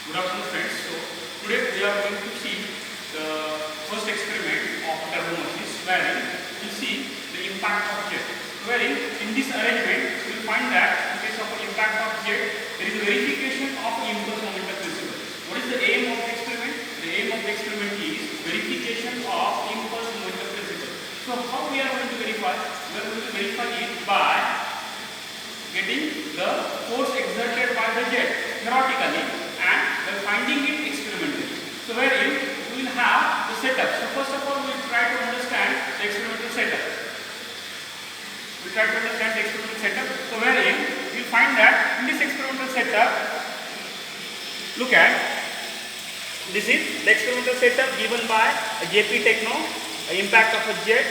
Good afternoon friends. So today we are going to see the first experiment of turbo machines wherein we see the impact of jet. Wherein in this arrangement we will find that in case of an impact of jet there is a verification of impulse momentum principle. What is the aim of the experiment? The aim of the experiment is verification of impulse momentum principle. So how we are going to verify? We are going to verify it by getting the force exerted by the jet theoretically and by finding it experimentally. So wherein we will have the setup. So first of all we will try to understand the experimental setup. We will try to understand the experimental setup. So wherein we will find that in this experimental setup, look at, this is the experimental setup given by JP Techno, impact of a jet.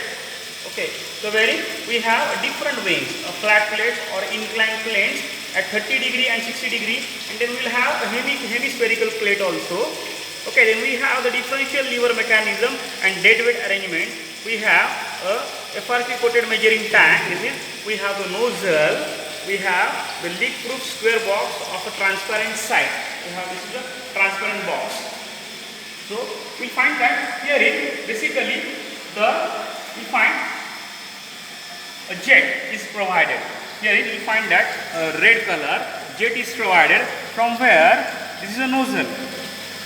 Okay, so wherein we have different wings, flat plates or inclined planes at 30 degree and 60 degree, and then we will have a hemispherical plate also. Okay, then we have the differential lever mechanism and dead weight arrangement. We have a FRP coated measuring tank. We have the nozzle. We have the leak proof square box of a transparent side. This is a transparent box. So we find that here is basically we find a jet is provided. Here we find that red color jet is provided from where this is a nozzle.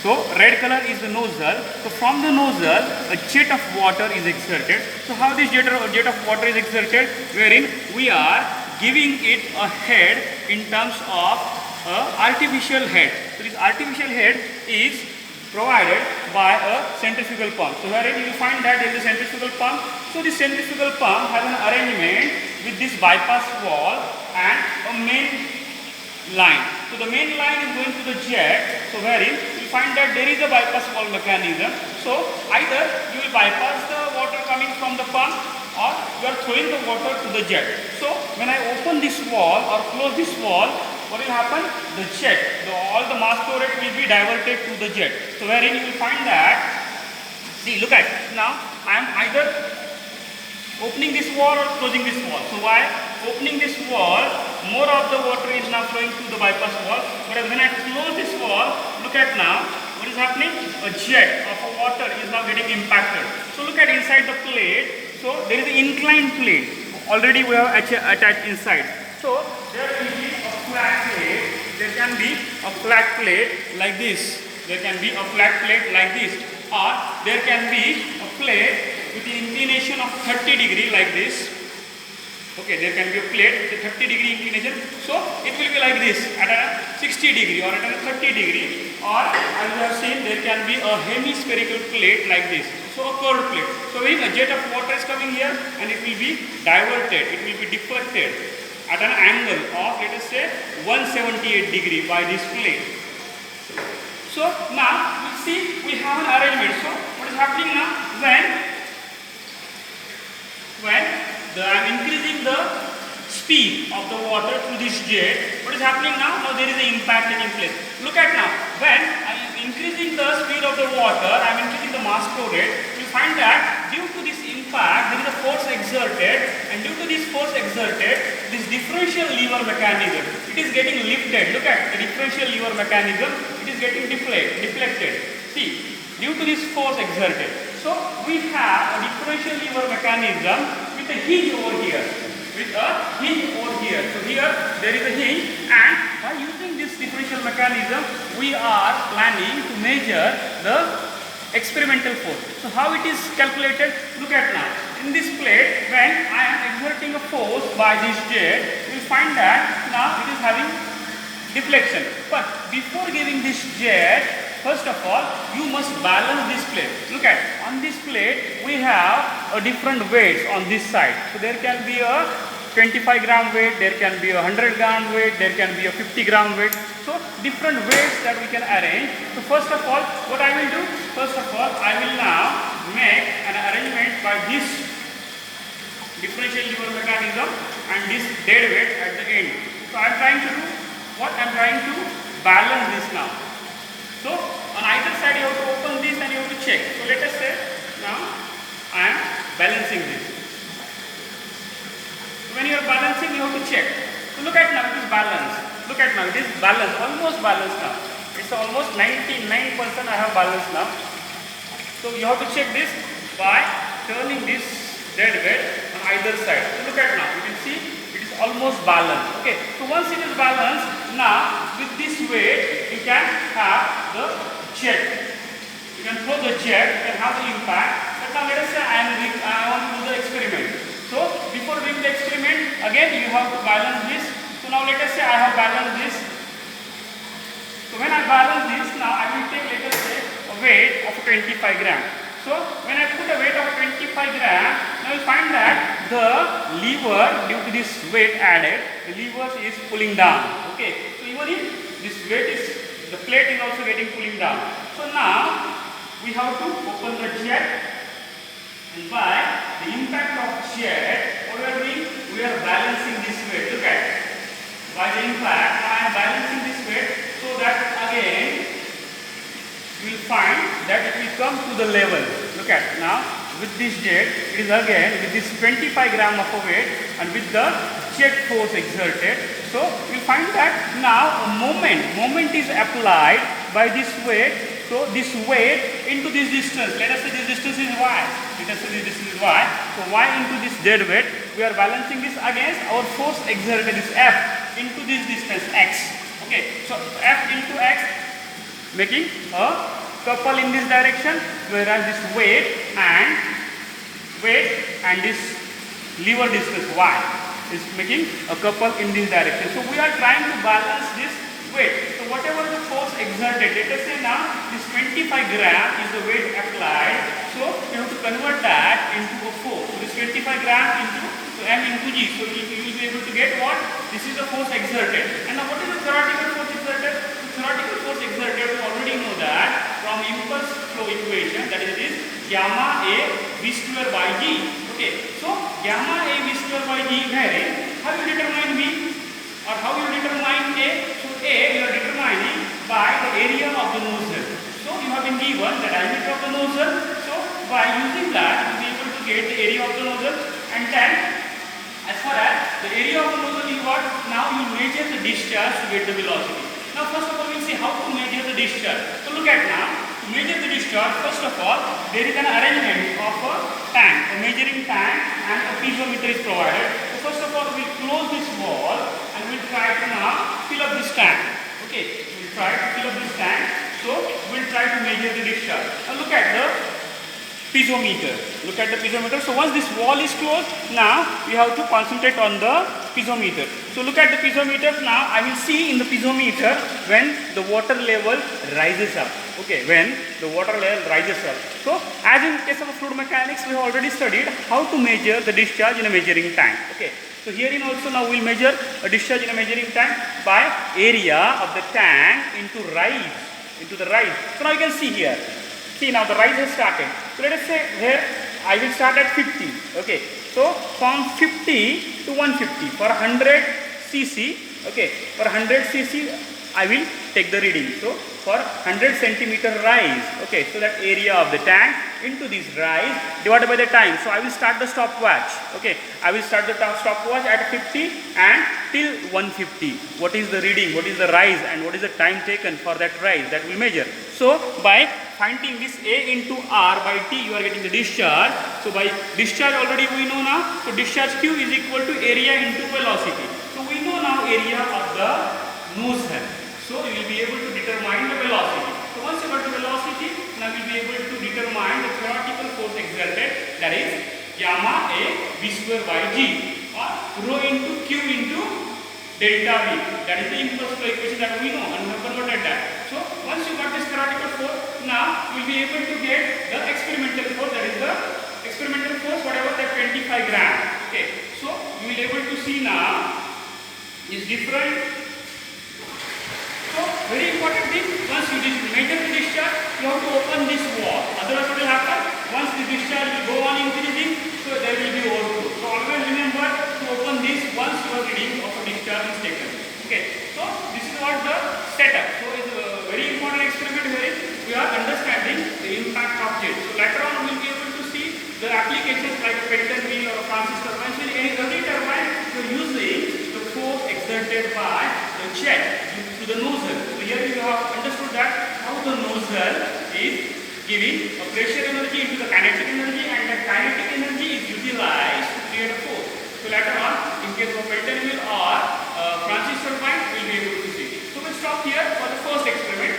So red color is the nozzle. So from the nozzle a jet of water is exerted. So how this jet of water is exerted? Wherein we are giving it a head in terms of artificial head. So this artificial head is provided by a centrifugal pump. So wherein you will find that there is a centrifugal pump. So this centrifugal pump has an arrangement with this bypass valve and a main line. So the main line is going to the jet. So wherein you will find that there is a bypass valve mechanism. So either you will bypass the water coming from the pump or you are throwing the water to the jet. So when I open this valve or close this valve, what will happen? The jet, all the mass flow rate will be diverted to the jet. So wherein you will find that, see, look at, now I am either opening this valve or closing this valve. So why? Opening this valve, more of the water is now flowing through the bypass valve. Whereas when I close this valve, look at now, what is happening? A jet of water is now getting impacted. So look at inside the plate. So there is an inclined plate. Already we have attached inside. So there will be a flat plate. There can be a flat plate like this. There can be a flat plate like this. Or there can be a plate with the inclination of 30 degree like this. Okay, there can be a plate with 30 degree inclination. So it will be like this at a 60 degree or at a 30 degree. Or as you have seen, there can be a hemispherical plate like this. So a curved plate. So when a jet of water is coming here and it will be diverted, it will be deflected at an angle of, let us say, 178 degree by this plate. So now we see we have an arrangement. So what is happening now? When I am increasing the speed of the water through this jet, what is happening now? Now there is an impact taking place. Look at now, when I am increasing the speed of the water, I am increasing the mass flow rate, you find that due to this impact, there is a force exerted, and due to this force exerted, this differential lever mechanism, it is getting lifted. Look at the differential lever mechanism, it is getting deflected. See, due to this force exerted. So we have a differential lever mechanism with a hinge over here. So here there is a hinge, and by using this differential mechanism, we are planning to measure the experimental force. So how it is calculated? Look at now. In this plate, when I am exerting a force by this jet, you will find that now it is having deflection. But before giving this jet, first of all, you must balance this plate. Look at, on this plate, we have a different weights on this side. So there can be a 25 gram weight, there can be a 100 gram weight, there can be a 50 gram weight. So different weights that we can arrange. So first of all, what I will do? First of all, I will now make an arrangement by this differential lever mechanism and this dead weight at the end. So I am trying to do what? I am trying to balance this now. So on either side you have to open this and you have to check. So let us say now I am balancing this. When you are balancing, you have to check. So look at now, it is balanced. Look at now, it is balanced, almost balanced now. It's almost 99% I have balance now. So you have to check this by turning this dead weight on either side. So look at now, you can see it is almost balanced. Okay, so once it is balanced, now with this weight you can have the jet. You can throw the jet, you can have the impact. But now let us say I want to do the experiment. So before doing the experiment, again you have to balance this. So now let us say I have balanced this. So when I balance this, now I will take, let us say, a weight of 25 gram. So when I put a weight of 25 gram, now you find that the lever, due to this weight added, the lever is pulling down. Okay, so even if this weight is, the plate is also getting pulling down. So now we have to open the jet, and by the impact of jet, what we are doing? We are balancing this weight. Look at it. By the impact, now I am balancing this weight, so that again you will find that it will come to the level. Look at now, with this jet, it is again with this 25 gram of a weight and with the jet force exerted. So you will find that now a moment is applied by this weight. So this weight into this distance, let us say this distance is y. Let us say this distance is y. So y into this dead weight, we are balancing this against our force exerted is F into this distance x. Okay, so F into x making a couple in this direction, whereas this weight and this lever distance y is making a couple in this direction. So we are trying to balance this weight. So whatever the force exerted, let us say now this 25 gram is the weight applied. So you have to convert that into a force. So this 25 gram into m into g. So you will be able to get what? This is the force exerted. And now what is the theoretical force exerted? The theoretical force exerted, we already know that from impulse flow equation, that is this gamma a v square by g. Okay, so gamma a v square by g, wherein how you determine v or how you determine a? So a you are determining by the area of the nozzle. So you have been given the diameter of the nozzle. So by using that you will be able to get the area of the nozzle, and then as far as the area of the nozzle is what? Now you measure the discharge to get the velocity. Now first of all we will see how to measure the discharge. So look at now, to measure the discharge, first of all there is an arrangement of a tank, a measuring tank, and a piezometer is provided. So first of all we will close this wall and we will try to now fill up this tank. Okay, we will try to fill up this tank. So we will try to measure the discharge. Now look at the piezometer. Look at the piezometer. So once this wall is closed, now we have to concentrate on the piezometer. So look at the piezometer. Now I will see in the piezometer when the water level rises up. Okay, when the water level rises up. So as in case of fluid mechanics, we have already studied how to measure the discharge in a measuring tank. Okay, so herein also now we will measure a discharge in a measuring tank by area of the tank into the rise. So now you can see here. See, now the rise has started. So let us say here I will start at 50. Okay, so from 50 to 150 for 100 cc. Okay, for 100 cc I will take the reading. So for 100 centimeter rise. Okay, so that area of the tank into this rise divided by the time. So I will start the stopwatch. Okay, I will start the stopwatch at 50 and till 150. What is the reading? What is the rise? And what is the time taken for that rise? That will measure. So by finding this A into R by T, you are getting the discharge. So by discharge already we know now. So discharge Q is equal to area into velocity. So we know now area of the nozzle. So you will be able to determine the velocity. So once you got the velocity, now we will be able to determine the theoretical force exerted, that is gamma A v square by g, or rho into Q into delta V. That is the impulse flow equation that we know, and we have converted that. So once you got this theoretical force, now you will be able to get the experimental force, that is the experimental force whatever that 25 gram. Okay, so you will be able to see now is different. So very important thing, once you measure the discharge, you have to open this wall. Otherwise what will happen? Once the discharge will go on increasing, so there will be overflow. So always remember to open this once your reading of a discharge is taken. Okay, so this is what the setup. So it's a very important experiment wherein we are understanding the impact of jet. So later on we will be able to see the applications like a Pelton wheel or a Francis turbine. So in every turbine you are using the force exerted by the jet to the nozzle. So here you have understood that the nozzle is giving a pressure energy into the kinetic energy, and that kinetic energy is utilized to create a force. So later on, in case of Pelton wheel or Francis turbine, we will be able to see. So we'll stop here for the first experiment.